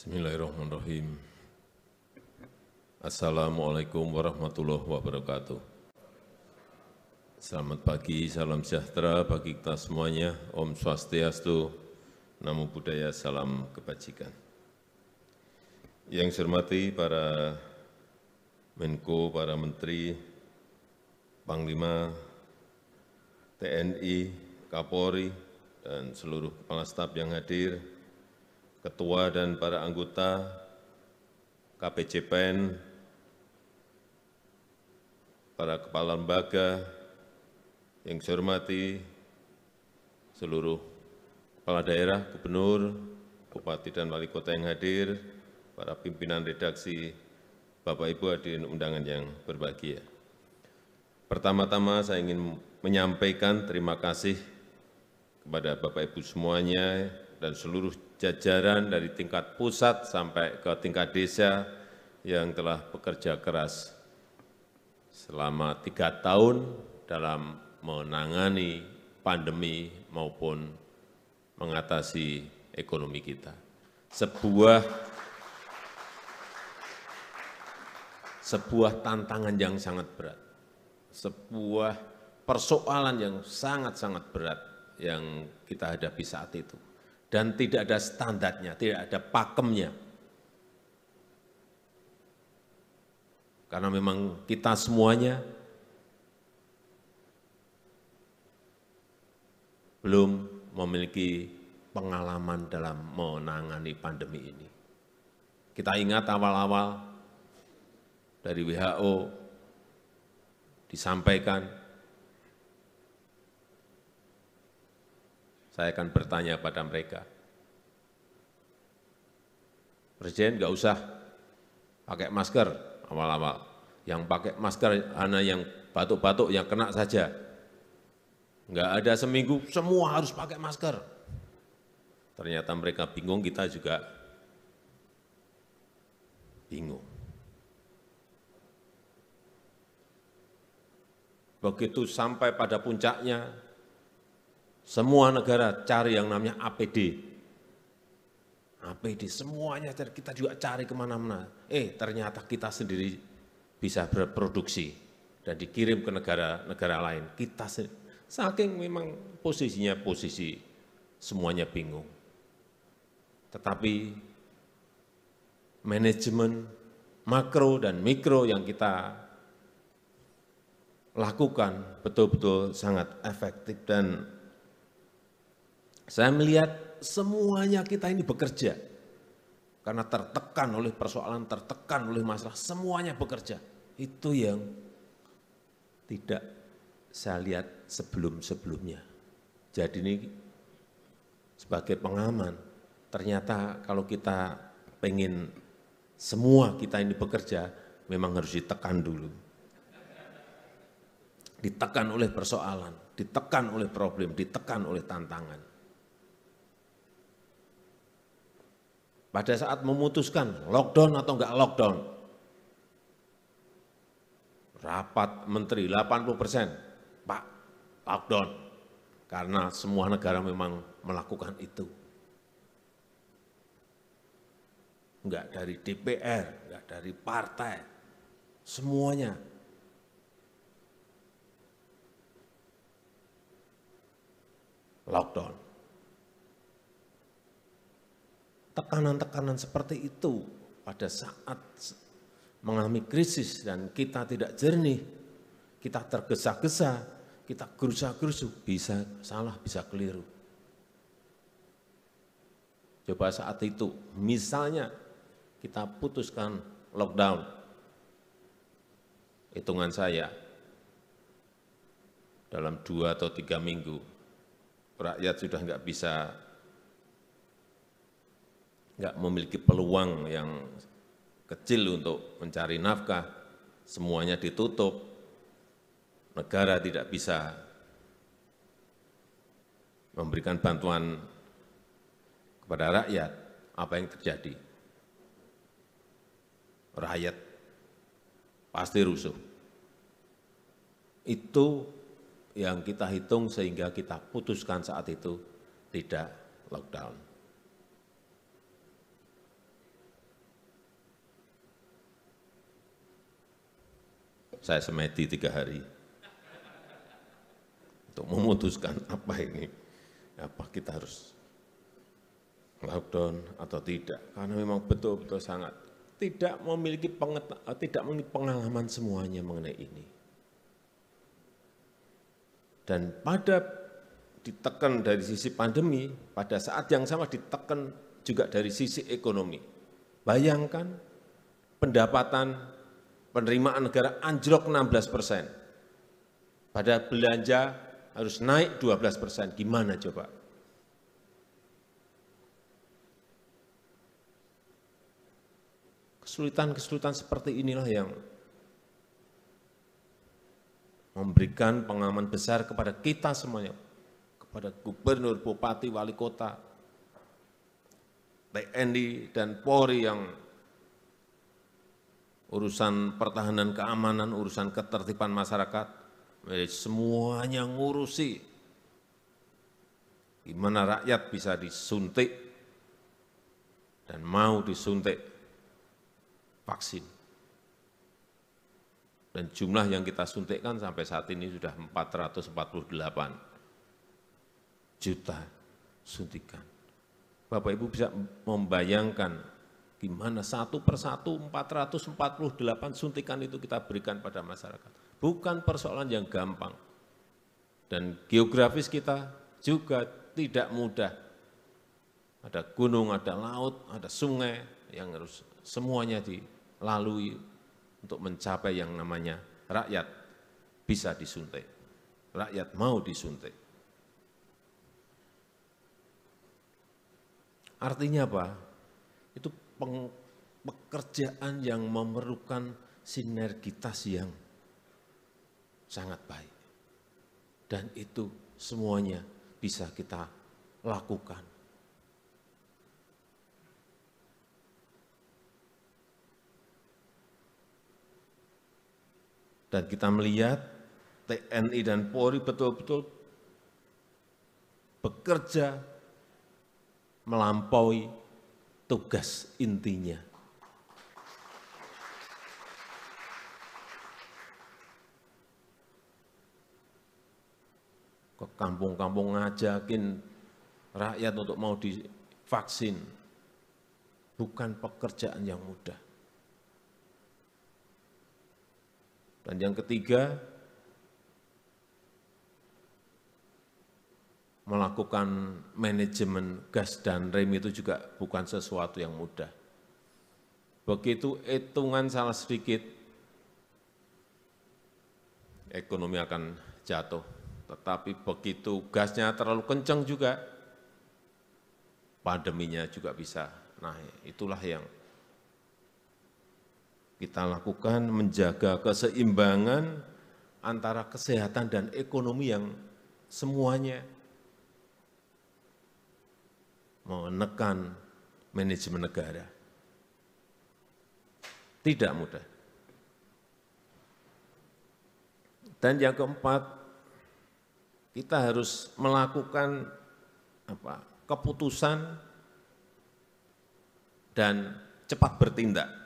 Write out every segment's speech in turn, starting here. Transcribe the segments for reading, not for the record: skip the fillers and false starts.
Bismillahirrahmanirrahim. Assalamualaikum warahmatullahi wabarakatuh. Selamat pagi, salam sejahtera bagi kita semuanya. Om Swastiastu, Namo Buddhaya, salam kebajikan. Yang saya hormati para Menko, para Menteri, Panglima, TNI, Kapolri, dan seluruh kepala staf yang hadir, Ketua dan para anggota KPCPEN, para kepala lembaga, yang saya hormati seluruh kepala daerah, gubernur, bupati dan wali kota yang hadir, para pimpinan redaksi, Bapak Ibu hadirin undangan yang berbahagia. Pertama-tama saya ingin menyampaikan terima kasih kepada Bapak Ibu semuanya dan seluruh jajaran dari tingkat pusat sampai ke tingkat desa yang telah bekerja keras selama 3 tahun dalam menangani pandemi maupun mengatasi ekonomi kita. Sebuah tantangan yang sangat berat, sebuah persoalan yang sangat-sangat berat yang kita hadapi saat itu. Dan tidak ada standarnya, tidak ada pakemnya. Karena memang kita semuanya belum memiliki pengalaman dalam menangani pandemi ini. Kita ingat awal-awal dari WHO disampaikan, saya akan bertanya pada mereka, Presiden nggak usah pakai masker awal-awal, yang pakai masker hanya yang batuk-batuk, yang kena saja. Nggak ada seminggu, semua harus pakai masker. Ternyata mereka bingung, kita juga bingung. Begitu sampai pada puncaknya, semua negara cari yang namanya APD. APD semuanya kita juga cari kemana-mana. Ternyata kita sendiri bisa berproduksi dan dikirim ke negara-negara lain. Kita saking memang posisinya posisi semuanya bingung. Tetapi manajemen makro dan mikro yang kita lakukan betul-betul sangat efektif dan saya melihat semuanya kita ini bekerja, karena tertekan oleh persoalan, tertekan oleh masalah, semuanya bekerja. Itu yang tidak saya lihat sebelum-sebelumnya. Jadi ini sebagai pengaman, ternyata kalau kita pengen semua kita ini bekerja, memang harus ditekan dulu. Ditekan oleh persoalan, ditekan oleh problem, ditekan oleh tantangan. Pada saat memutuskan lockdown atau enggak lockdown, rapat menteri 80%, Pak, lockdown, karena semua negara memang melakukan itu. Enggak dari DPR, enggak dari partai, semuanya. Lockdown. Tekanan-tekanan seperti itu pada saat mengalami krisis dan kita tidak jernih, kita tergesa-gesa, kita gerusa-gerusu, bisa salah, bisa keliru. Coba saat itu, misalnya kita putuskan lockdown, hitungan saya, dalam 2 atau 3 minggu, rakyat sudah nggak memiliki peluang yang kecil untuk mencari nafkah, semuanya ditutup, negara tidak bisa memberikan bantuan kepada rakyat, apa yang terjadi? Rakyat pasti rusuh. Itu yang kita hitung sehingga kita putuskan saat itu tidak lockdown. saya semedi 3 hari untuk memutuskan apa ini, apa kita harus lockdown atau tidak, karena memang betul-betul sangat tidak memiliki pengalaman semuanya mengenai ini. Dan pada ditekan dari sisi pandemi, pada saat yang sama ditekan juga dari sisi ekonomi. Bayangkan pendapatan penerimaan negara anjlok 16%, pada belanja harus naik 12%, gimana coba? Kesulitan-kesulitan seperti inilah yang memberikan pengalaman besar kepada kita semuanya, kepada gubernur, bupati, wali kota, TNI, dan Polri yang urusan pertahanan keamanan, urusan ketertiban masyarakat, semuanya ngurusi gimana rakyat bisa disuntik dan mau disuntik vaksin. Dan jumlah yang kita suntikkan sampai saat ini sudah 448 juta suntikan. Bapak Ibu bisa membayangkan gimana satu persatu 448 suntikan itu kita berikan pada masyarakat. Bukan persoalan yang gampang. Dan geografis kita juga tidak mudah. Ada gunung, ada laut, ada sungai yang harus semuanya dilalui untuk mencapai yang namanya rakyat bisa disuntik. Rakyat mau disuntik. Artinya apa? Itu pekerjaan yang memerlukan sinergitas yang sangat baik. Dan itu semuanya bisa kita lakukan. Dan kita melihat TNI dan Polri betul-betul bekerja melampaui tugas intinya. Ke kampung-kampung ngajakin rakyat untuk mau divaksin. Bukan pekerjaan yang mudah. Dan yang ketiga, melakukan manajemen gas dan rem itu juga bukan sesuatu yang mudah. Begitu hitungan salah sedikit, ekonomi akan jatuh. Tetapi begitu gasnya terlalu kencang juga, pandeminya juga bisa naik. Itulah yang kita lakukan, menjaga keseimbangan antara kesehatan dan ekonomi yang semuanya menekan manajemen negara. Tidak mudah. Dan yang keempat, kita harus melakukan keputusan dan cepat bertindak.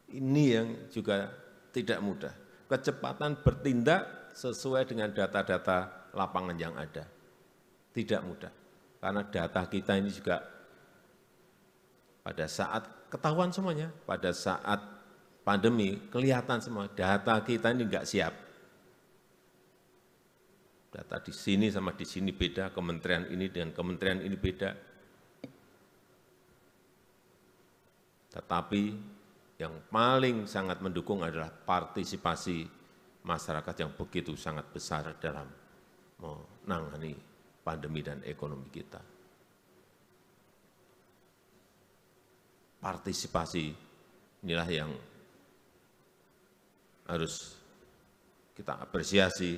Ini yang juga tidak mudah. Kecepatan bertindak sesuai dengan data-data lapangan yang ada. Tidak mudah. Karena data kita ini juga pada saat ketahuan semuanya, pada saat pandemi kelihatan semua, data kita ini enggak siap. Data di sini sama di sini beda, kementerian ini dengan kementerian ini beda. Tetapi yang paling sangat mendukung adalah partisipasi masyarakat yang begitu sangat besar dalam menangani pandemi dan ekonomi kita. Partisipasi inilah yang harus kita apresiasi,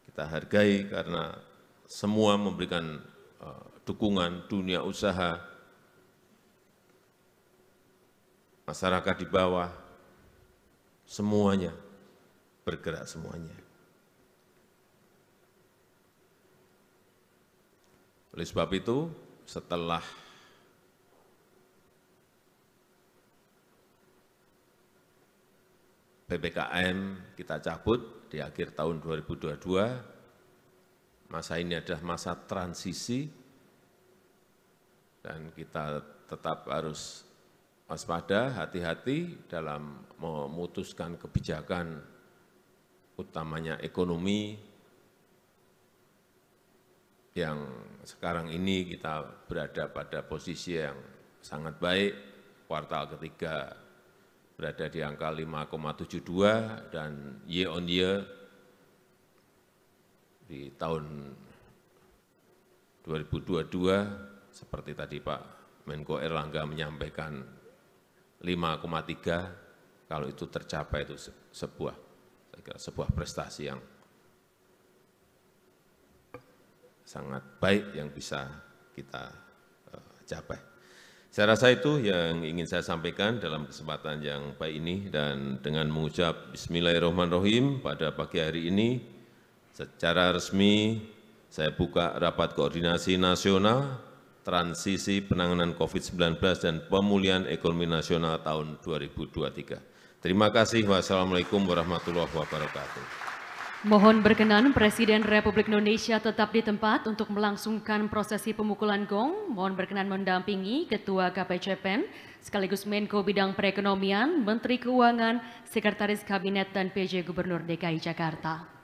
kita hargai karena semua memberikan dukungan, dunia usaha, masyarakat di bawah, semuanya bergerak semuanya. Oleh sebab itu, setelah PPKM kita cabut di akhir tahun 2022. Masa ini adalah masa transisi dan kita tetap harus waspada, hati-hati dalam memutuskan kebijakan, utamanya ekonomi yang sekarang ini kita berada pada posisi yang sangat baik. Kuartal ketiga berada di angka 5,72 dan year on year di tahun 2022 seperti tadi Pak Menko Erlangga menyampaikan 5,3, kalau itu tercapai itu sebuah prestasi yang sangat baik yang bisa kita capai. Saya rasa itu yang ingin saya sampaikan dalam kesempatan yang baik ini, dan dengan mengucap Bismillahirrahmanirrahim pada pagi hari ini, secara resmi saya buka rapat koordinasi nasional transisi penanganan COVID-19 dan pemulihan ekonomi nasional tahun 2023. Terima kasih. Wassalamualaikum warahmatullahi wabarakatuh. Mohon berkenan Presiden Republik Indonesia tetap di tempat untuk melangsungkan prosesi pemukulan gong. Mohon berkenan mendampingi Ketua KPCPEN sekaligus Menko Bidang Perekonomian, Menteri Keuangan, Sekretaris Kabinet dan PJ Gubernur DKI Jakarta.